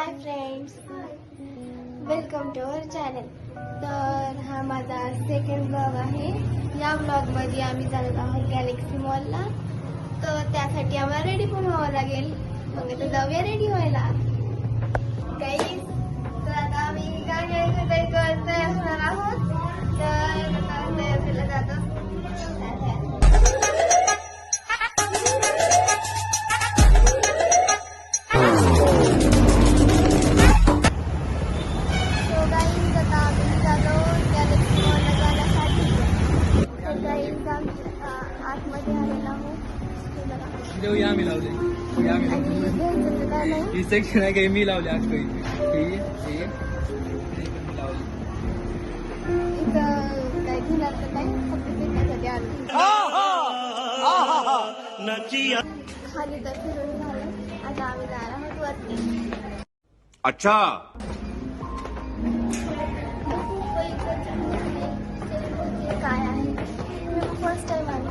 High friends, welcome to our channel. तर हा माझा सेकंड ब्लॉग आहे. या ब्लॉगमध्ये आम्ही जात आहोत गॅलेक्सी मॉलला. तर त्यासाठी आम्हाला रेडी पण व्हावं लागेल. मग आता जाऊया रेडी व्हायला गाईज. तर आता आम्ही गाडी तयार होणार आहोत. तर आता तयार केलं जातं. आतमध्ये आलेला आम्ही लावले ही सेक्शन आहे. मी लावले आज काही इथं काय घेणार तर काय फक्त फिरण्यासाठी आलो. खाली तर फिरून झालं. आता आम्ही जाणार आहोत वरती. अच्छा काय आहे फर्स्ट टाइम आलो.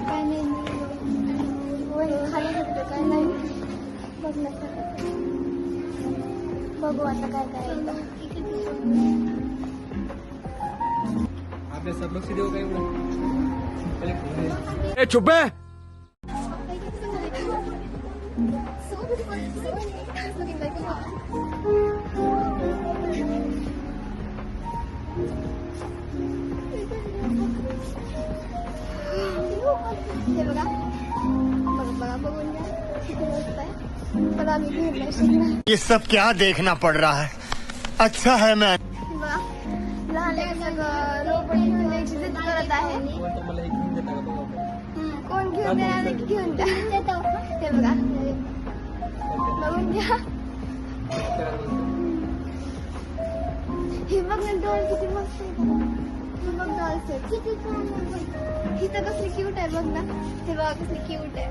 काय नाही खाली फक्त काय नाही बघण्यासारखं. बघू आता काय करायचं. अभ्यासात लक्ष देऊ काय चुप है. हे बघा बघा बघून घ्या किती मस्त आहे. पण आम्ही घेऊन नाही शकणार. ये सब क्या देखना पड़ रहा है. अच्छा है मैं बघा लहान सगळं रोपडी घेऊन द्यायची जिद्द करत आहे. मला एक घेऊन देता का बघा. कोण घेऊन देणार नाही की घेऊन द्या. हे बघा बघून घ्या. हे बघ ना डॉल किती मस्त आहे. हे बघ डॉल्स आहे किती छान. ही तर कसली क्यूट आहे बघ ना. हे बघा कसली क्यूट आहे.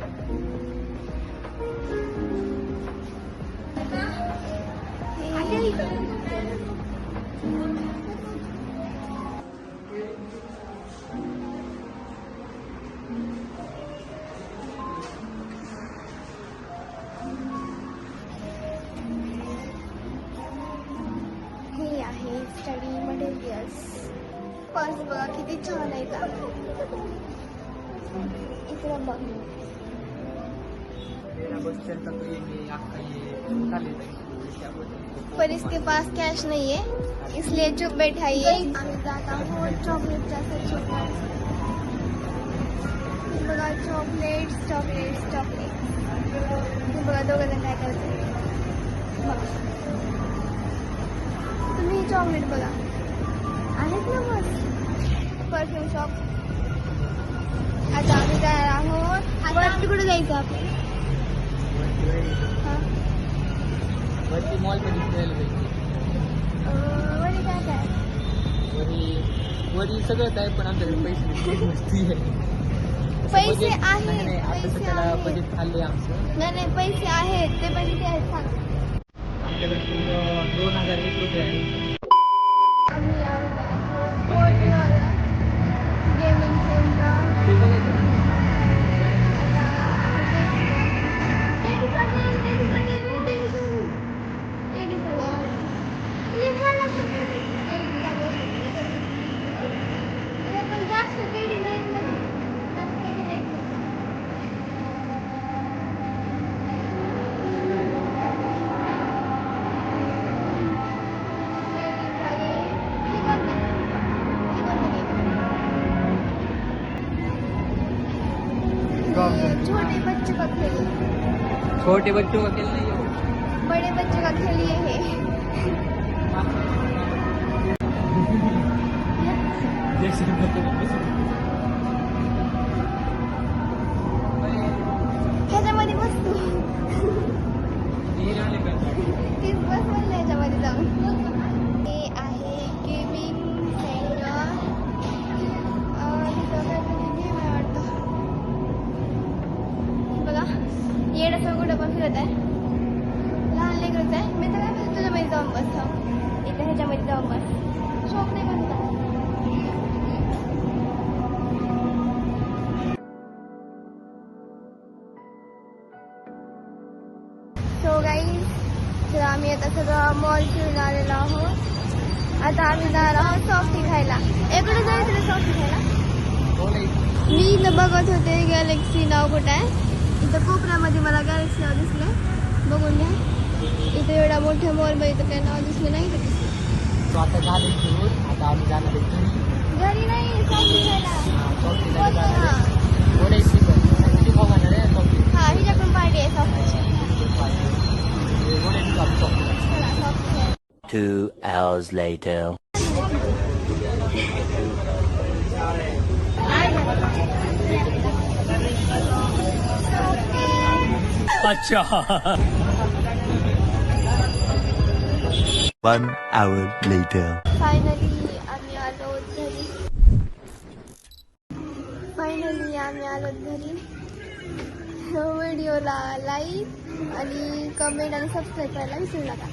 हे आहे स्टडी मटेरियल्स. पर्स बघा किती छान आहे का. इकडं बघ पर इसके पास कैश नहीं है इसलिए चुप बैठाइए. आम्ही जात आहोत चॉकलेटच्या सेक्शनला. बघा चॉकलेट्स चॉकलेट्स चॉकलेट्स. बघा दोघं जण काय करतात. तुम्ही चॉकलेट बघा आहेत ना मस्त. Perfume shop. आता आम्ही जाणार आहोत. वरती कुठे जायचं आपल्याला. वरती मॉल मध्ये फिरायला पाहिजे. वरी काय काय वरी सगळंच आहे पण आमच्याकडे पैसे मस्ती आहे. पैसे आहेत पैसे त्याला आहेत. बजेट खाल्ले आमचं. नाही पैसे आहेत ते पण किती आहेत सांग. आमच्याकडे 2001 रुपये आहे. आम्ही गेमिंग सेंटर. छोटे बच्चों का खेल. छोटे बच्चों का खेल नहीं है. बड़े बच्चों का खेल ये है. ह्याच्यामध्ये बसतो. तीच बस म्हणलं ह्याच्यामध्ये जाऊन. हे आहे गेमिंग सेंटर. तिथं काहीतरी गेम आहे वाटतं. बघा येण्याचं कुठं पण फिरत आहे. लहान लेकरच आहे. मी तर काय म्हणते तुझ्यामध्ये जाऊन बसतो. इथं ह्याच्यामध्ये जाऊन बस. शॉप नाही बसता. तर आम्ही आता सगळं मॉल फिरून आलेलो आहोत. आता आम्ही जाणार आहोत सॉफ्टी खायला. इकडे जायचं सॉफ्टी खायला. मी इथं बघत होते गॅलेक्सी नाव कुठं आहे. इथं कोपऱ्यामध्ये मला गॅलेक्सी नाव दिसलं. बघून घ्या. इथं एवढ्या मोठ्या मॉलमध्ये तर काही नाव दिसलं नाही. तो आता झाले फिरून आता आम्ही जाणार आहे घरी. घरी नाही सॉफ्टी खायला. हा ओढायची पण किती भाव जाणार आहे सॉफ्टी हा हिच्याकडून पार्टी आहे सॉफ्टीची. ओढायची चालू सॉफ्टी. 2 hours later. अच्छा 1 hour later. फायनली आम्ही आलो घरी. व्हिडिओला लाईक आणि कमेंट आणि सबस्क्राईब करायला विसरू नका.